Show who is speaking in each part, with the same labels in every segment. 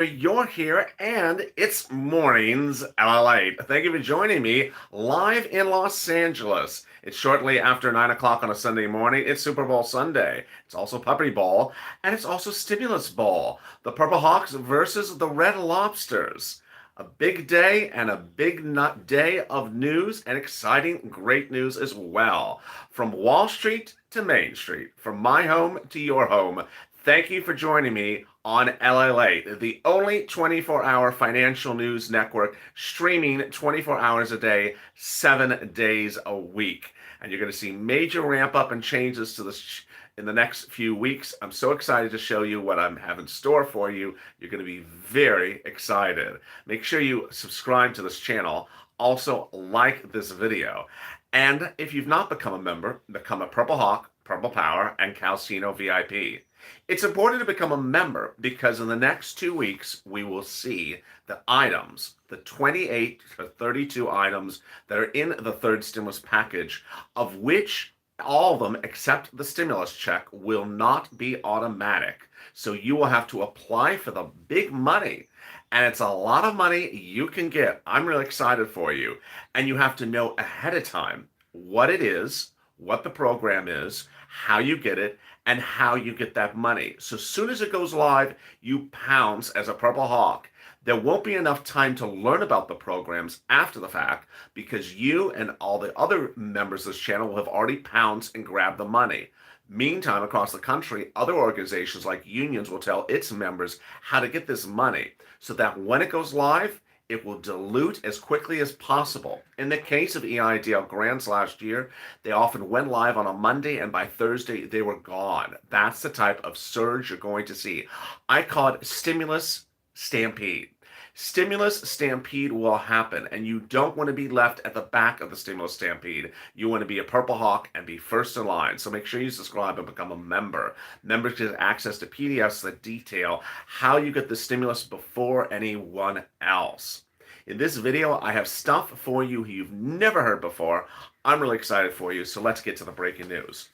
Speaker 1: You're here, and it's Mornings LATE. Thank you for joining me live in Los Angeles. It's shortly after 9 o'clock on a Sunday morning. It's Super Bowl Sunday. It's also Puppy Bowl, and it's also Stimulus Bowl. The Purple Hawks versus the Red Lobsters. A big day and a big nut day of news and exciting, great news as well. From Wall Street to Main Street, from my home to your home. Thank you for joining me on LLA, the only 24-hour financial news network streaming 24 hours a day, 7 days a week. And you're going to see major ramp up and changes to this in the next few weeks. I'm so excited to show you what I have in store for you. You're going to be very excited. Make sure you subscribe to this channel. Also, like this video. And if you've not become a member, become a Purple Hawk, Purple Power, and Calcino VIP. It's important to become a member because in the next 2 weeks, we will see the items, the 28 to 32 items that are in the third stimulus package, of which all of them except the stimulus check will not be automatic. So you will have to apply for the big money. And it's a lot of money you can get. I'm really excited for you. And you have to know ahead of time what it is, what the program is, how you get it, and how you get that money. So as soon as it goes live, you pounce as a Purple Hawk. There won't be enough time to learn about the programs after the fact because you and all the other members of this channel will have already pounced and grabbed the money. Meantime, across the country, other organizations like unions will tell its members how to get this money so that when it goes live, it will dilute as quickly as possible. In the case of EIDL grants last year, they often went live on a Monday, and by Thursday, they were gone. That's the type of surge you're going to see. I call it stimulus stampede. Stimulus stampede will happen, and you don't want to be left at the back of the stimulus stampede. You want to be a Purple Hawk and be first in line. So make sure you subscribe and become a member. Members get access to PDFs that detail how you get the stimulus before anyone else. In this video, I have stuff for you you've never heard before. I'm really excited for you, so let's get to the breaking news.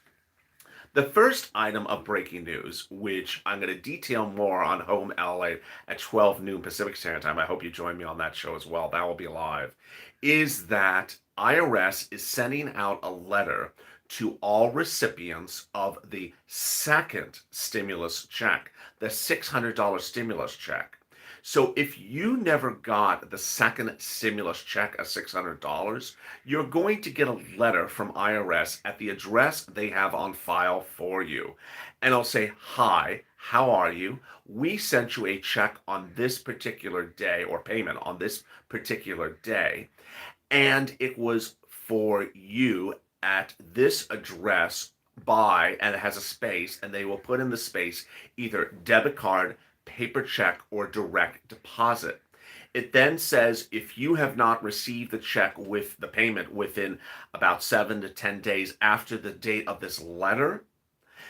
Speaker 1: The first item of breaking news, which I'm going to detail more on Home LA at 12 noon Pacific Standard Time, I hope you join me on that show as well, that will be live, is that IRS is sending out a letter to all recipients of the second stimulus check, the $600 stimulus check. So if you never got the second stimulus check of $600, you're going to get a letter from IRS at the address they have on file for you. And it'll say, "Hi, how are you? We sent you a check on this particular day, or payment on this particular day, and it was for you at this address by," and it has a space, and they will put in the space either debit card, paper check, or direct deposit. It then says if you have not received the check with the payment within about 7 to 10 days after the date of this letter,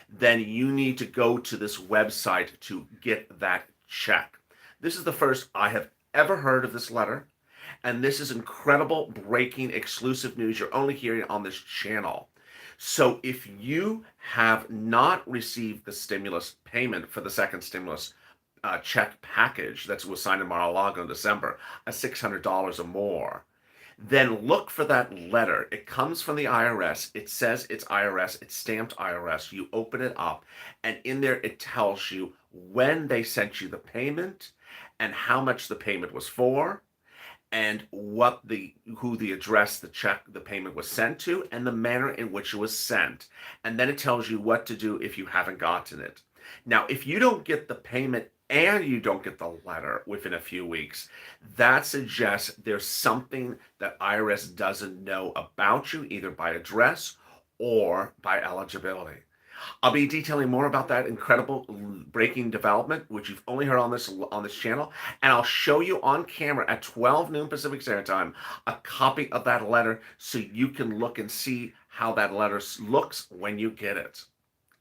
Speaker 1: then you need to go to this website to get that check. This is the first I have ever heard of this letter, and this is incredible, breaking, exclusive news you're only hearing on this channel. So if you have not received the stimulus payment for the second stimulus check package that was signed in Mar-a-Lago in December, at $600 or more, then look for that letter. It comes from the IRS. It says it's IRS. It's stamped IRS. You open it up, and in there it tells you when they sent you the payment and how much the payment was for, and who the address the payment was sent to, and the manner in which it was sent. And then it tells you what to do if you haven't gotten it. Now, if you don't get the payment and you don't get the letter within a few weeks, that suggests there's something that IRS doesn't know about you, either by address or by eligibility. I'll be detailing more about that incredible breaking development, which you've only heard on this channel, and I'll show you on camera at 12 noon Pacific Standard Time a copy of that letter so you can look and see how that letter looks when you get it.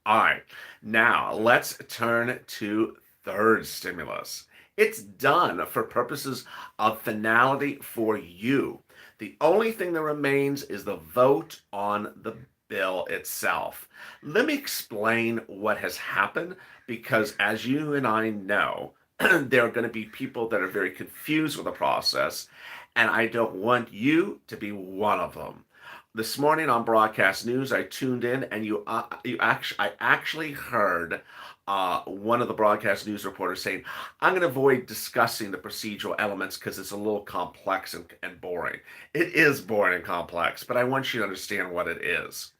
Speaker 1: All right, now let's turn to third stimulus. It's done for purposes of finality for you. The only thing that remains is the vote on the bill itself. Let me explain what has happened, because as you and I know, There are going to be people that are very confused with the process, and I don't want you to be one of them. This morning on broadcast news, I tuned in, and I actually heard one of the broadcast news reporters saying, "I'm going to avoid discussing the procedural elements because it's a little complex and boring." It is boring and complex, but I want you to understand what it is.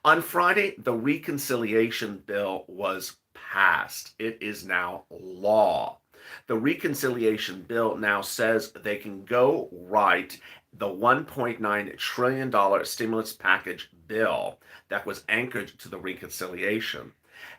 Speaker 1: On Friday, the reconciliation bill was passed. It is now law. The reconciliation bill now says they can go write the $1.9 trillion stimulus package bill that was anchored to the reconciliation,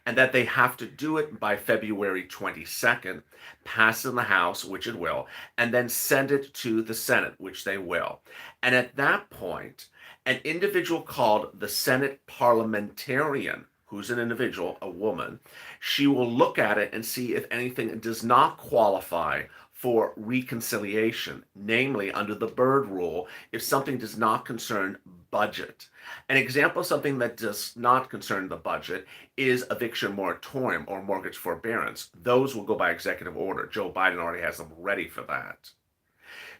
Speaker 1: and that they have to do it by February 22nd, pass in the House, which it will, and then send it to the Senate, which they will. And at that point, an individual called the Senate parliamentarian, who's an individual, a woman, she will look at it and see if anything does not qualify for reconciliation, namely under the Byrd rule, if something does not concern budget. An example of something that does not concern the budget is eviction moratorium or mortgage forbearance. Those will go by executive order. Joe Biden already has them ready for that.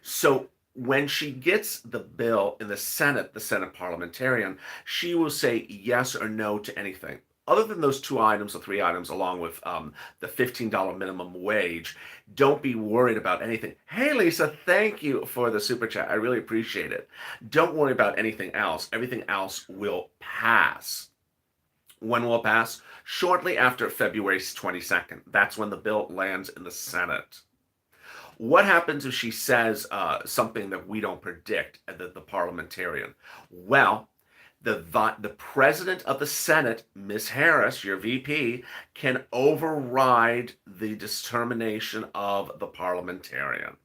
Speaker 1: So when she gets the bill in the Senate parliamentarian, she will say yes or no to anything. Other than those two items or three items, along with the $15 minimum wage, don't be worried about anything. Hey, Lisa, thank you for the super chat. I really appreciate it. Don't worry about anything else. Everything else will pass. When will it pass? Shortly after February 22nd. That's when the bill lands in the Senate. What happens if she says something that we don't predict, the parliamentarian? Well, the president of the Senate, Ms. Harris, your VP, can override the determination of the parliamentarian.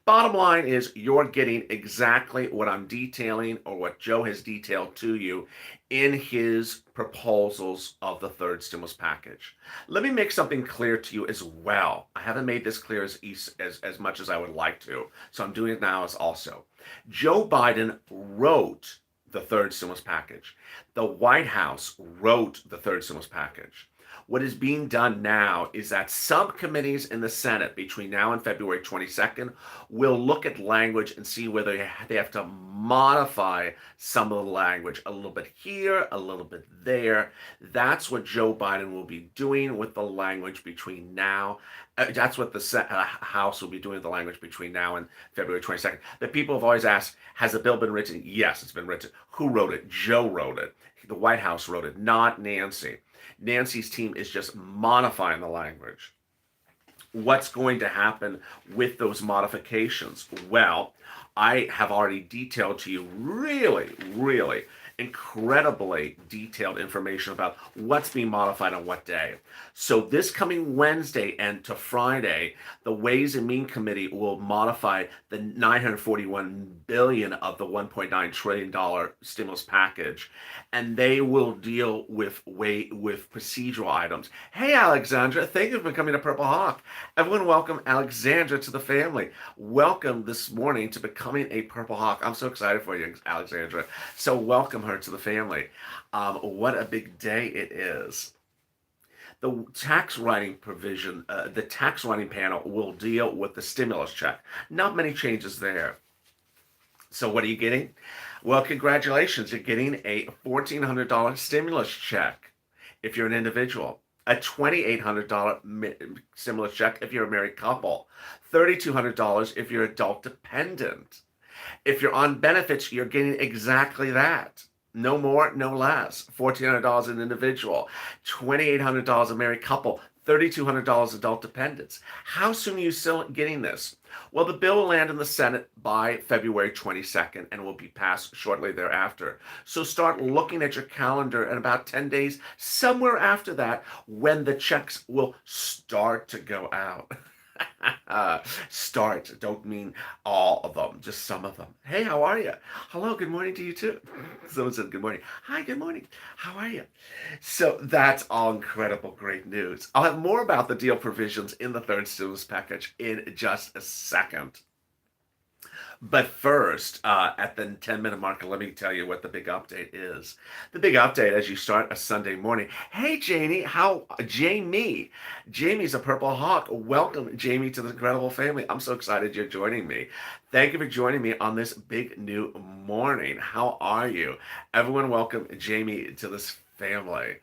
Speaker 1: Bottom line is you're getting exactly what I'm detailing or what Joe has detailed to you in his proposals of the third stimulus package. Let me make something clear to you as well. I haven't made this clear as much as I would like to, so I'm doing it now as also. Joe Biden wrote the third stimulus package. The White House wrote the third stimulus package. What is being done now is that subcommittees in the Senate between now and February 22nd will look at language and see whether they have to modify some of the language a little bit here, a little bit there. That's what Joe Biden will be doing with the language between now. That's what the House will be doing with the language between now and February 22nd. The people have always asked, has the bill been written? Yes, it's been written. Who wrote it? Joe wrote it. The White House wrote it, not Nancy. Nancy's team is just modifying the language. What's going to happen with those modifications? Well, I have already detailed to you really incredibly detailed information about what's being modified on what day. So this coming Wednesday and to Friday, the Ways and Means Committee will modify the $941 billion of the $1.9 trillion stimulus package, and they will deal with procedural items. Hey, Alexandra, thank you for becoming a Purple Hawk. Everyone, welcome Alexandra to the family. Welcome this morning to becoming a Purple Hawk. I'm so excited for you, Alexandra. So welcome her to the family. What a big day it is. The tax writing provision, the tax writing panel will deal with the stimulus check. Not many changes there. So what are you getting? Well, congratulations. You're getting a $1,400 stimulus check if you're an individual. A $2,800 stimulus check if you're a married couple. $3,200 if you're adult dependent. If you're on benefits, you're getting exactly that. No more, no less. $1,400 an individual, $2,800 a married couple, $3,200 adult dependents. How soon are you still getting this? Well, the bill will land in the Senate by February 22nd and will be passed shortly thereafter. So start looking at your calendar in about 10 days, somewhere after that, when the checks will start to go out. Start. Don't mean all of them, just some of them. Hey, how are you? Hello, good morning to you too. Someone said good morning. Hi, good morning. How are you? So that's all incredible, great news. I'll have more about the deal provisions in the third stimulus package in just a second. But first, at the 10-minute mark, let me tell you what the big update is. The big update as you start a Sunday morning. Hey, Jamie. Jamie's a Purple Hawk. Welcome, Jamie, to the incredible family. I'm so excited you're joining me. Thank you for joining me on this big new morning. How are you? Everyone, welcome Jamie to this family.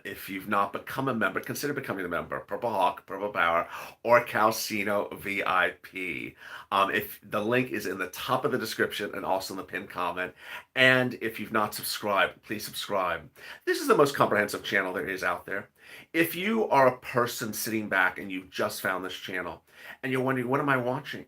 Speaker 1: If you've not become a member, consider becoming a member. Purple Hawk, Purple Power, or Calcino VIP. If the link is in the top of the description and also in the pinned comment. And if you've not subscribed, please subscribe. This is the most comprehensive channel there is out there. If you are a person sitting back and you just found this channel and you're wondering, what am I watching?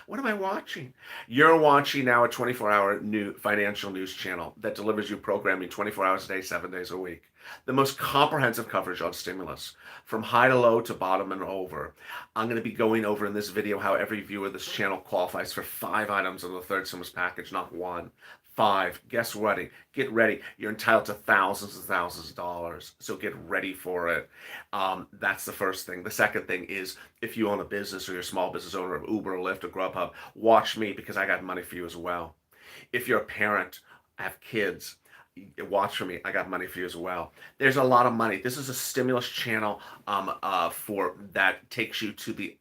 Speaker 1: What am I watching? You're watching now a 24-hour new financial news channel that delivers you programming 24 hours a day, 7 days a week. The most comprehensive coverage on stimulus, from high to low to bottom and over. I'm going to be going over in this video how every viewer of this channel qualifies for 5 items on the third stimulus package, not 1. 5. Guess what? Get ready. You're entitled to thousands and thousands of dollars. So get ready for it. That's the first thing. The second thing is, if you own a business or you're a small business owner of Uber or Lyft or Grubhub, watch me because I got money for you as well. If you're a parent, have kids, watch for me. I got money for you as well. There's a lot of money. This is a stimulus channel for that takes you to the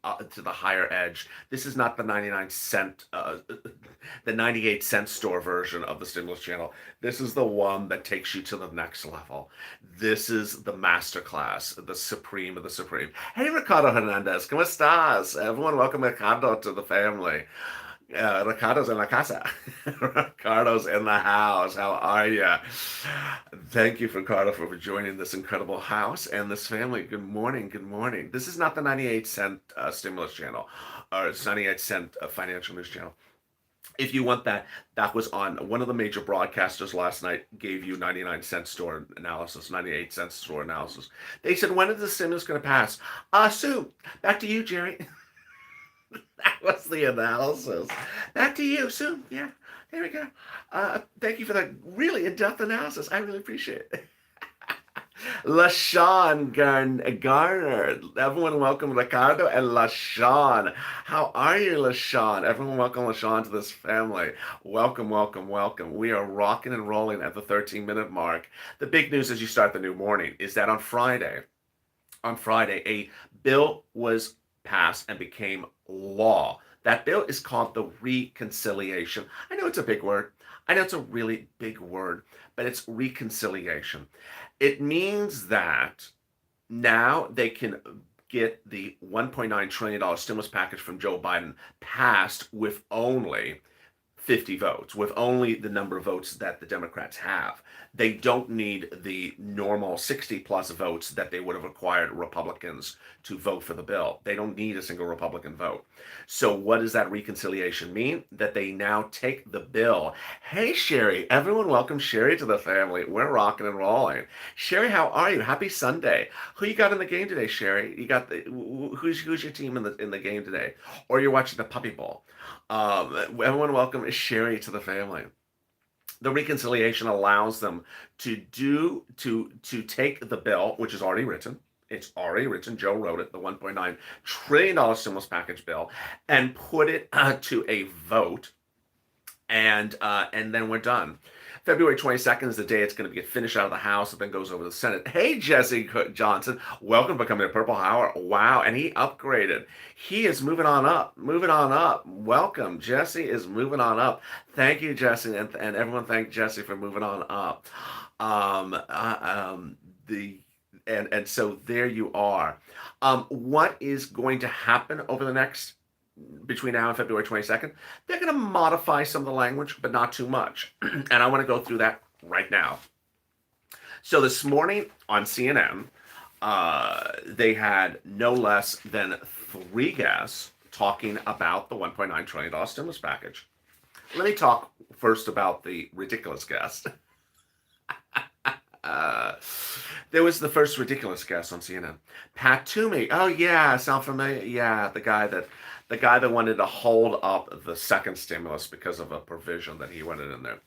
Speaker 1: higher edge. This is not the 99-cent, the 98-cent store version of the stimulus channel. This is the one that takes you to the next level. This is the masterclass, the supreme of the supreme. Hey, Ricardo Hernandez, ¿cómo estás? Everyone, welcome Ricardo to the family. Ricardo's in la casa. Ricardo's in the house. How are you? Thank you, Ricardo, for joining this incredible house and this family. Good morning. Good morning. This is not the 98-cent stimulus channel or 98-cent financial news channel. If you want that, that was on one of the major broadcasters last night, gave you 99-cent store analysis, 98-cent store analysis. They said, when is the stimulus going to pass? Sue, back to you, Jerry. That was the analysis. Back to you, Sue. Yeah, there we go. Thank you for that really in-depth analysis. I really appreciate it. LaShawn Garner. Everyone welcome Ricardo and LaShawn. How are you, LaShawn? Everyone welcome LaShawn to this family. Welcome, welcome, welcome. We are rocking and rolling at the 13-minute mark. The big news as you start the new morning is that on Friday, a bill was passed and became law. That bill is called the reconciliation. I know it's a big word. I know it's a really big word, but it's reconciliation. It means that now they can get the $1.9 trillion stimulus package from Joe Biden passed with only 50 votes, with only the number of votes that the Democrats have. They don't need the normal 60-plus votes that they would have required Republicans to vote for the bill. They don't need a single Republican vote. So what does that reconciliation mean? That they now take the bill. Hey, Sherry. Everyone welcome Sherry to the family. We're rocking and rolling. Sherry, how are you? Happy Sunday. Who you got in the game today, Sherry? You got who's your team in the game today? Or you're watching the Puppy Bowl? Everyone welcome Sherry to the family. The reconciliation allows them to take the bill, which is already written. It's already written. Joe wrote it, the $1.9 trillion stimulus package bill, and put it to a vote, and then we're done. February 22nd is the day it's going to get finished out of the House and then goes over to the Senate. Hey, Jesse Johnson, welcome to becoming a Purple Hour. Wow, and he upgraded. He is moving on up, Welcome, Jesse is moving on up. Thank you, Jesse, and everyone thank Jesse for moving on up. So there you are. What is going to happen over the next between now and February 22nd, they're going to modify some of the language, but not too much. And I want to go through that right now. So this morning on CNN, they had no less than 3 guests talking about the $1.9 trillion stimulus package. Let me talk first about the ridiculous guest. There was the first ridiculous guest on CNN, Pat Toomey. Oh yeah, sound familiar? Yeah, the guy that wanted to hold up the second stimulus because of a provision that he wanted in there.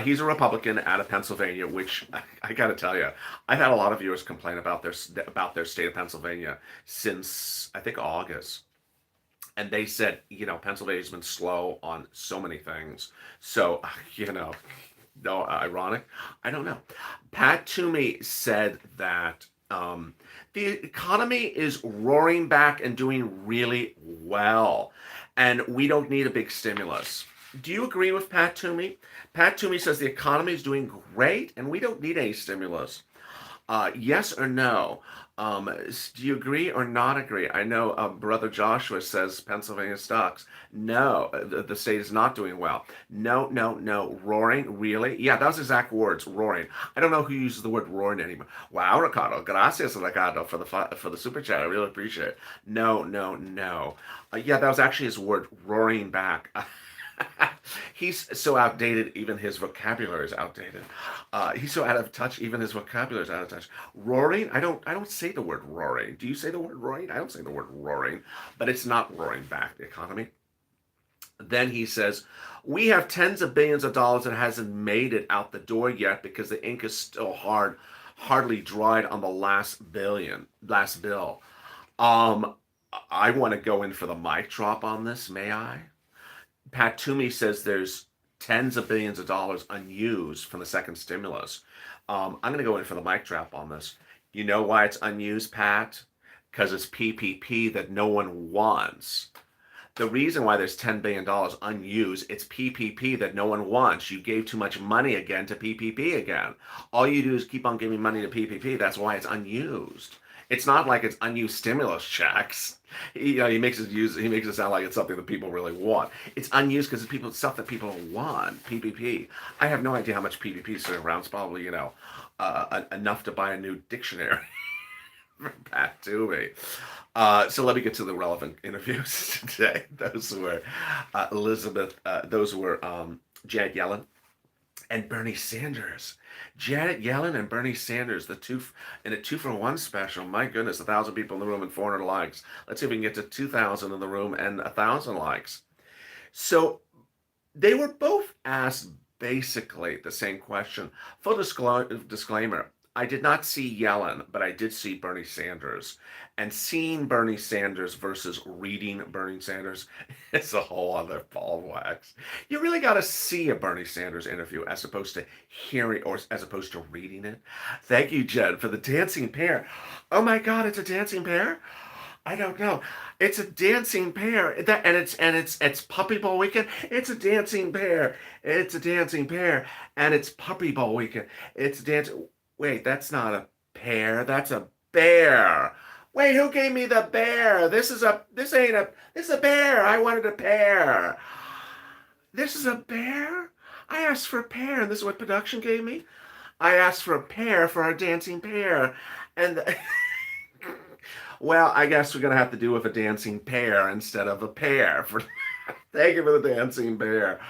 Speaker 1: He's a Republican out of Pennsylvania, which I got to tell you, I've had a lot of viewers complain about their state of Pennsylvania since I think August. And they said, Pennsylvania's been slow on so many things. So, you know, no, ironic. I don't know. Pat Toomey said that the economy is roaring back and doing really well, and we don't need a big stimulus. Do you agree with Pat Toomey? Pat Toomey says the economy is doing great, and we don't need any stimulus. Yes or no? Do you agree or not agree? I know Brother Joshua says Pennsylvania stocks. No, the state is not doing well. No, no, no. Roaring, really? Yeah, that was exact words. Roaring. I don't know who uses the word roaring anymore. Wow, Ricardo. Gracias, Ricardo, for the super chat. I really appreciate it. No, no, no. Yeah, that was actually his word. Roaring back. He's so outdated, even his vocabulary is outdated. He's so out of touch, even his vocabulary is out of touch. Roaring, I don't say the word roaring. Do you say the word roaring? I don't say the word roaring, but it's not roaring back, the economy. Then he says, we have tens of billions of dollars that hasn't made it out the door yet because the ink is still hardly dried on the last bill. Um, I want to go in for the mic drop on this, may I? Pat Toomey says there's tens of billions of dollars unused from the second stimulus. I'm going to go in for the mic drop on this. You know why it's unused, Pat? Because it's PPP that no one wants. The reason why there's $10 billion unused, it's PPP that no one wants. You gave too much money again to PPP again. All you do is keep on giving money to PPP. That's why it's unused. It's not like it's unused stimulus checks. He makes it sound like it's something that people really want. It's unused because it's stuff that people want. PPP. I have no idea how much PPP is sitting around. It's probably enough to buy a new dictionary. Pat Toomey. So let me get to the relevant interviews today. Those were Janet Yellen and Bernie Sanders. Janet Yellen and Bernie Sanders, the two in a 2-for-1 special. My goodness, 1,000 people in the room and 400 likes. Let's see if we can get to 2,000 in the room and 1,000 likes. So they were both asked basically the same question. Full disclaimer, I did not see Yellen, but I did see Bernie Sanders. And seeing Bernie Sanders versus reading Bernie Sanders is a whole other ball of wax. You really got to see a Bernie Sanders interview as opposed to hearing or as opposed to reading it. Thank you, Jen, for the dancing pear. Oh my God, it's a dancing pear? I don't know. It's a dancing pear. It's Puppy Bowl weekend. It's a dancing pear. It's a dancing pear. And it's Puppy Bowl weekend. It's dancing. Wait, that's not a pear. That's a bear. Wait, who gave me the bear? This is a bear. I wanted a pear. This is a bear? I asked for a pear, and this is what production gave me? I asked for a pear for our dancing pear. And well, I guess we're gonna have to do with a dancing pear instead of a pear. Thank you for the dancing bear.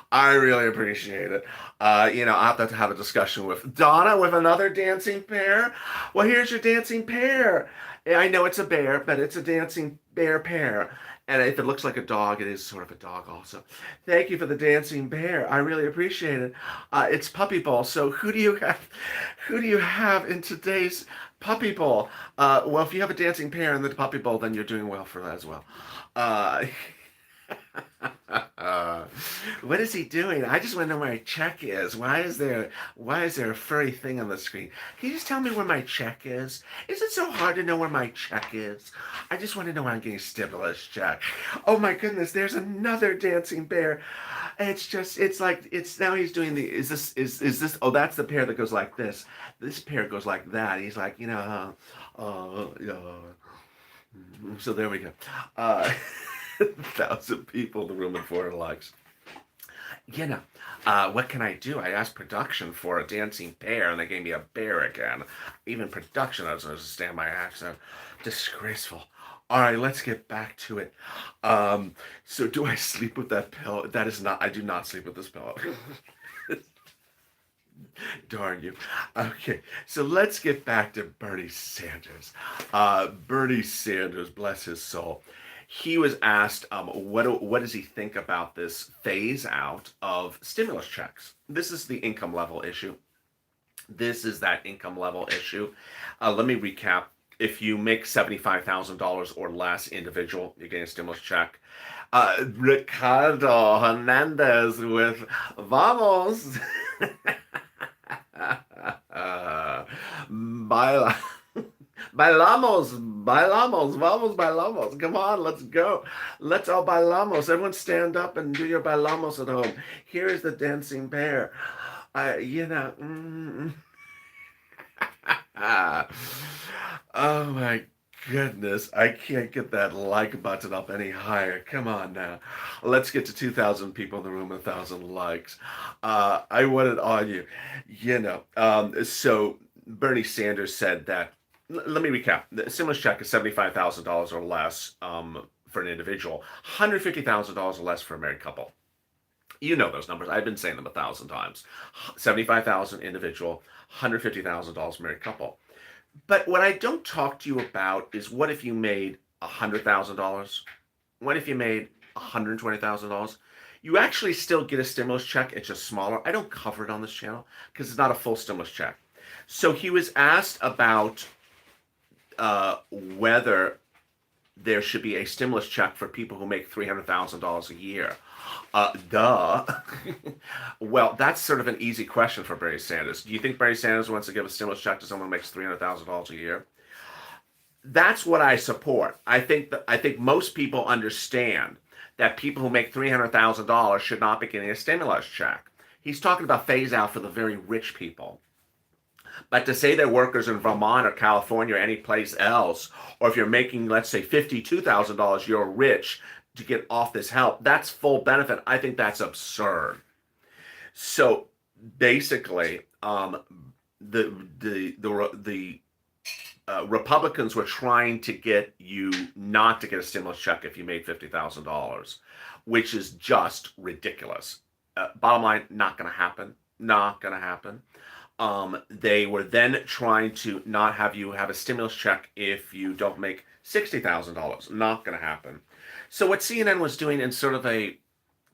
Speaker 1: I really appreciate it. I'll have to have a discussion with Donna with another dancing pear. Well, here's your dancing pear. I know it's a bear, but it's a dancing bear pear. And if it looks like a dog, it is sort of a dog also. Thank you for the dancing bear. I really appreciate it. It's Puppy Bowl. So who do you have? Who do you have in today's Puppy Bowl? Well, if you have a dancing pear in the Puppy Bowl, then you're doing well for that as well. What is he doing? I just want to know where my check is. Why is there a furry thing on the screen? Can you just tell me where my check is? Is it so hard to know where my check is? I just want to know when I'm getting a stimulus check. Oh my goodness, there's another dancing bear. It's now he's doing is this, oh, that's the pair that goes like this. This pair goes like that. He's like, so there we go. 1,000 people in the room and 400 likes. What can I do? I asked production for a dancing bear, and they gave me a bear again. Even production doesn't understand my accent. Disgraceful. All right, let's get back to it. So do I sleep with that pillow? I do not sleep with this pillow. Darn you. Okay, so let's get back to Bernie Sanders. Bernie Sanders, bless his soul. He was asked, what does he think about this phase out of stimulus checks? This is the income level issue. This is that income level issue. Let me recap. If you make $75,000 or less individual, you're getting a stimulus check. Ricardo Hernandez with Vamos. Baila. Bailamos, bailamos, vamos, bailamos. Come on, let's go. Let's all bailamos. Everyone stand up and do your bailamos at home. Here is the dancing bear. You know. Oh my goodness. I can't get that like button up any higher. Come on now. Let's get to 2,000 people in the room, 1,000 likes. I want it on you. So Bernie Sanders said that, let me recap. The stimulus check is $75,000 or less for an individual, $150,000 or less for a married couple. You know those numbers. I've been saying them 1,000 times. $75,000 individual, $150,000 married couple. But what I don't talk to you about is, what if you made $100,000? What if you made $120,000? You actually still get a stimulus check. It's just smaller. I don't cover it on this channel because it's not a full stimulus check. So he was asked about whether there should be a stimulus check for people who make $300,000 a year. Duh. Well, that's sort of an easy question for Bernie Sanders. Do you think Bernie Sanders wants to give a stimulus check to someone who makes $300,000 a year? That's what I support. I think most people understand that people who make $300,000 should not be getting a stimulus check. He's talking about phase out for the very rich people. But to say they're workers in Vermont or California or any place else, or if you're making, let's say, $52,000, you're rich to get off this help, that's full benefit. I think that's absurd. So basically, the Republicans were trying to get you not to get a stimulus check if you made $50,000, which is just ridiculous. Bottom line, not going to happen. Not going to happen. They were then trying to not have you have a stimulus check if you don't make $60,000. Not going to happen. So what CNN was doing in sort of I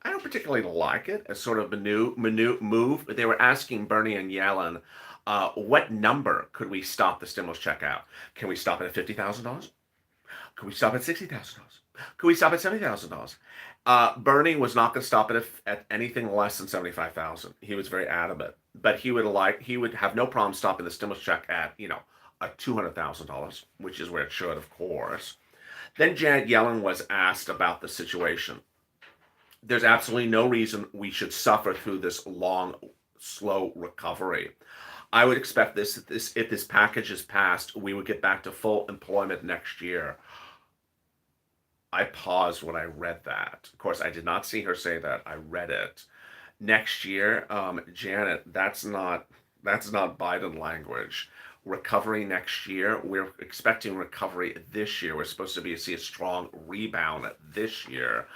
Speaker 1: don't particularly like it, a sort of a new move. They were asking Bernie and Yellen, what number could we stop the stimulus check out? Can we stop it at $50,000? Could we stop at $60,000? Could we stop at $70,000? Bernie was not going to stop it at anything less than $75,000. He was very adamant, but he would have no problem stopping the stimulus check at $200,000, which is where it should, of course. Then Janet Yellen was asked about the situation. There's absolutely no reason we should suffer through this long, slow recovery. I would expect if this package is passed, we would get back to full employment next year. I paused when I read that. Of course, I did not see her say that. I read it. Next year, Janet, that's not Biden language. Recovery next year. We're expecting recovery this year. We're supposed to see a strong rebound this year.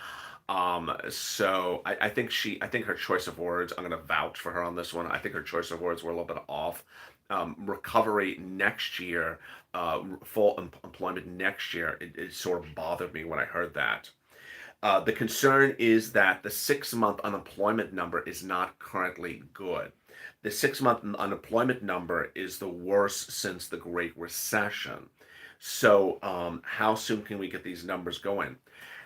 Speaker 1: So I think her choice of words, I'm going to vouch for her on this one. I think her choice of words were a little bit off. Recovery next year, full employment next year, it sort of bothered me when I heard that. The concern is that the 6-month unemployment number is not currently good. The 6-month unemployment number is the worst since the Great Recession. So how soon can we get these numbers going?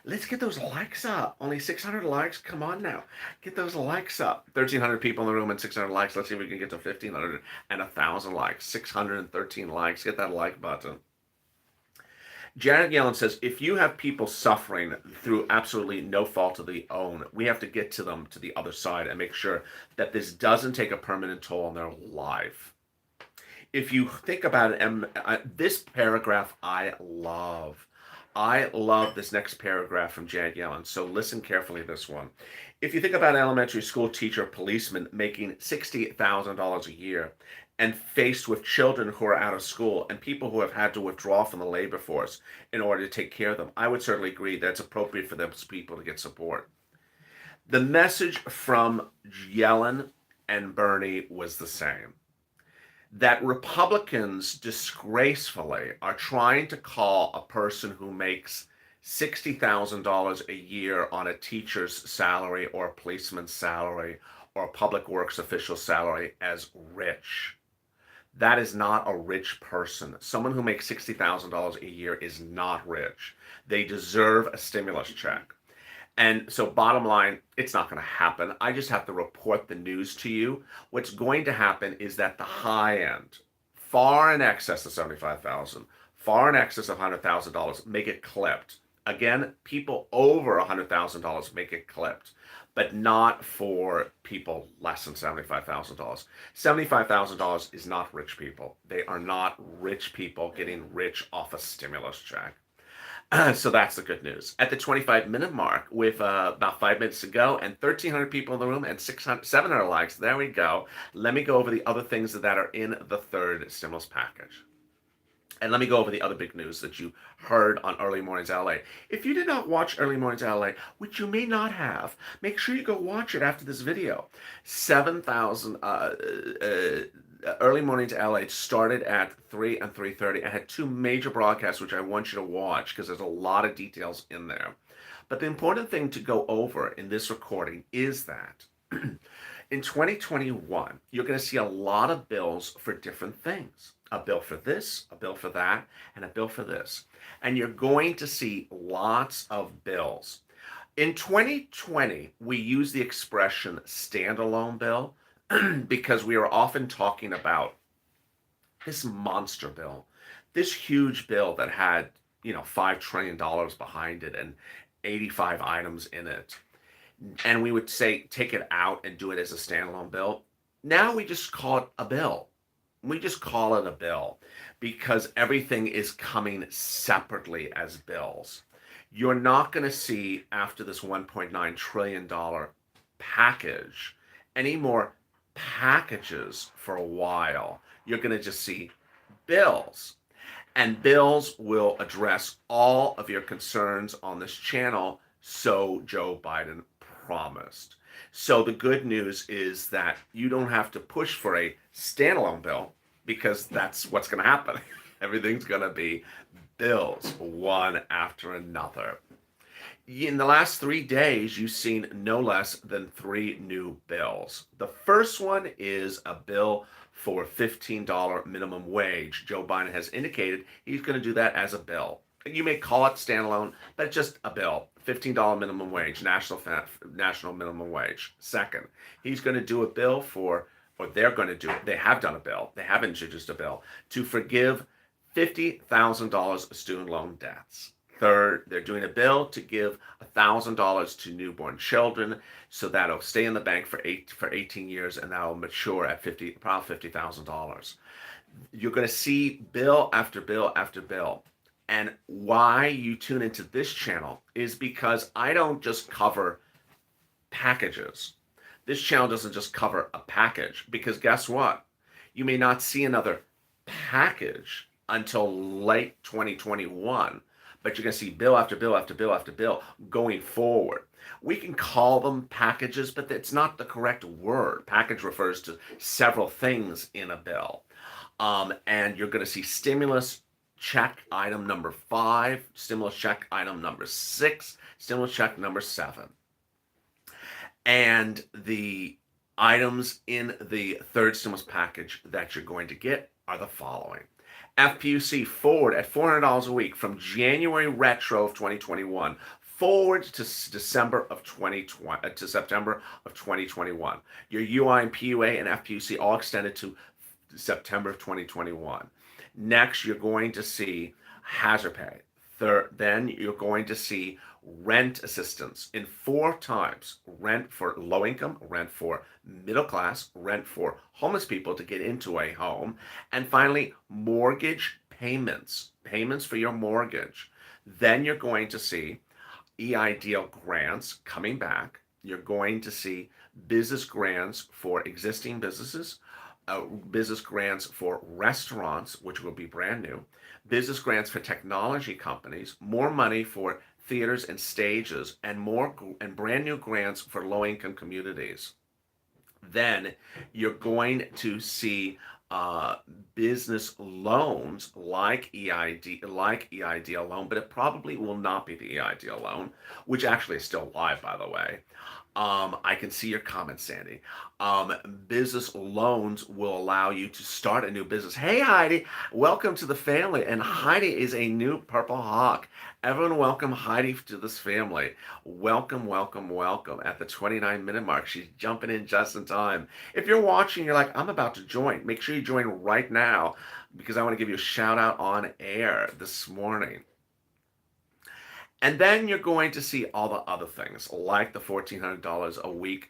Speaker 1: Let's get those likes up. Only 600 likes. Come on now. Get those likes up. 1,300 people in the room and 600 likes. Let's see if we can get to 1,500 and 1,000 likes. 613 likes. Hit that like button. Janet Yellen says, if you have people suffering through absolutely no fault of their own, we have to get to them to the other side and make sure that this doesn't take a permanent toll on their life. If you think about it, this paragraph I love. I love this next paragraph from Janet Yellen, so listen carefully to this one. If you think about an elementary school teacher or policeman making $60,000 a year and faced with children who are out of school and people who have had to withdraw from the labor force in order to take care of them, I would certainly agree that it's appropriate for those people to get support. The message from Yellen and Bernie was the same. That Republicans disgracefully are trying to call a person who makes $60,000 a year on a teacher's salary or a policeman's salary or a public works official's salary as rich. That is not a rich person. Someone who makes $60,000 a year is not rich. They deserve a stimulus check. And so, bottom line, it's not going to happen. I just have to report the news to you. What's going to happen is that the high end, far in excess of 75,000, far in excess of $100,000, make it clipped. Again, people over $100,000 make it clipped, but not for people less than $75,000. $75,000 is not rich people. They are not rich people getting rich off a stimulus check. So that's the good news. At the 25-minute mark, with about 5 minutes to go and 1,300 people in the room and 700 likes, there we go. Let me go over the other things that are in the third stimulus package. And let me go over the other big news that you heard on Early Mornings LA. If you did not watch Early Mornings LA, which you may not have, make sure you go watch it after this video. 7,000 Early Mornings LA started at 3 and 3:30 and had two major broadcasts, which I want you to watch because there's a lot of details in there. But the important thing to go over in this recording is that in 2021, you're going to see a lot of bills for different things. A bill for this, a bill for that, and a bill for this. And you're going to see lots of bills. In 2020, we use the expression standalone bill because we are often talking about this monster bill, this huge bill that had, $5 trillion behind it and 85 items in it. And we would say, take it out and do it as a standalone bill. Now we just call it a bill. We just call it a bill because everything is coming separately as bills. You're not going to see, after this $1.9 trillion package, any more packages for a while. You're going to just see bills. And bills will address all of your concerns on this channel, so Joe Biden promised. So the good news is that you don't have to push for a standalone bill because that's what's going to happen. Everything's going to be bills, one after another. In the last 3 days, you've seen no less than 3 new bills. The first one is a bill for $15 minimum wage. Joe Biden has indicated he's going to do that as a bill. You may call it standalone, but it's just a bill. $15 minimum wage, national minimum wage. Second, he's going to do a bill they have done a bill, they have introduced a bill to forgive $50,000 of student loan debts. Third, they're doing a bill to give $1,000 to newborn children, so that'll stay in the bank for 18 years, and that'll mature at probably $50,000. You're going to see bill after bill after bill. And why you tune into this channel is because I don't just cover packages. This channel doesn't just cover a package, because guess what? You may not see another package until late 2021, but you're going to see bill after bill after bill after bill going forward. We can call them packages, but it's not the correct word. Package refers to several things in a bill. And you're going to see stimulus check item number 5, stimulus check item number 6, stimulus check number 7. And the items in the third stimulus package that you're going to get are the following. FPUC forward at $400 a week from January retro of 2021 forward to September of 2021. Your UI and PUA and FPUC all extended to September of 2021. Next, you're going to see hazard pay. Then you're going to see rent assistance in 4 types: rent for low income, rent for middle class, rent for homeless people to get into a home, and finally, mortgage payments for your mortgage. Then you're going to see EIDL grants coming back. You're going to see business grants for existing businesses, business grants for restaurants, which will be brand new, business grants for technology companies, more money for theaters and stages, and brand new grants for low-income communities. Then you're going to see business loans like EIDL loan, but it probably will not be the EIDL loan, which actually is still live, by the way. I can see your comments, Sandy. Um, Business loans will allow you to start a new business. Hey, Heidi, welcome to the family. And Heidi is a new Purple Hawk. Everyone, welcome Heidi to this family. Welcome, welcome, welcome. At the 29-minute mark, she's jumping in just in time. If you're watching, you're like, I'm about to join. Make sure you join right now because I want to give you a shout out on air this morning. And then you're going to see all the other things like the $1,400 a week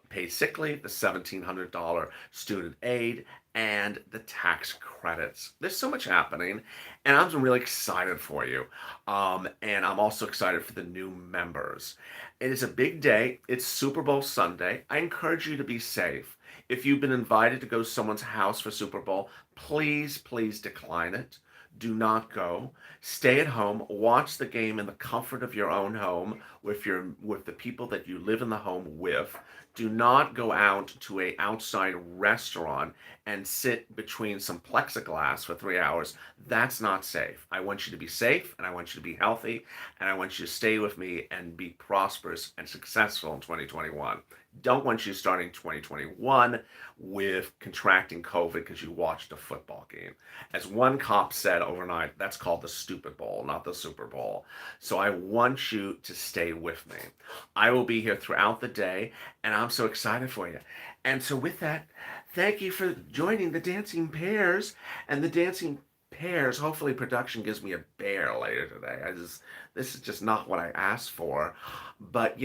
Speaker 1: paid sick leave, the $1,700 student aid, and the tax credits. There's so much happening, and I'm really excited for you. And I'm also excited for the new members. It is a big day. It's Super Bowl Sunday. I encourage you to be safe. If you've been invited to go to someone's house for Super Bowl, please, please decline it. Do not go. Stay at home. Watch the game in the comfort of your own home with the people that you live in the home with. Do not go out to a outside restaurant and sit between some plexiglass for 3 hours. That's not safe. I want you to be safe and I want you to be healthy and I want you to stay with me and be prosperous and successful in 2021. Don't want you starting 2021 with contracting COVID because you watched a football game. As one cop said overnight, that's called the stupid bowl, not the Super Bowl. So I want you to stay with me. I will be here throughout the day, and I'm so excited for you. And so with that, thank you for joining the Dancing Pairs and the Dancing Pairs. Hopefully production gives me a bear later today. This is just not what I asked for. But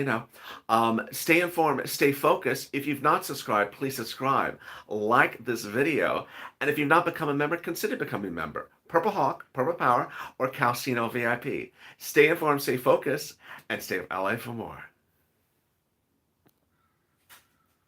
Speaker 1: stay informed, stay focused. If you've not subscribed, please subscribe. Like this video. And if you've not become a member, consider becoming a member. Purple Hawk, Purple Power, or Calcino VIP. Stay informed, stay focused, and stay with LA for more.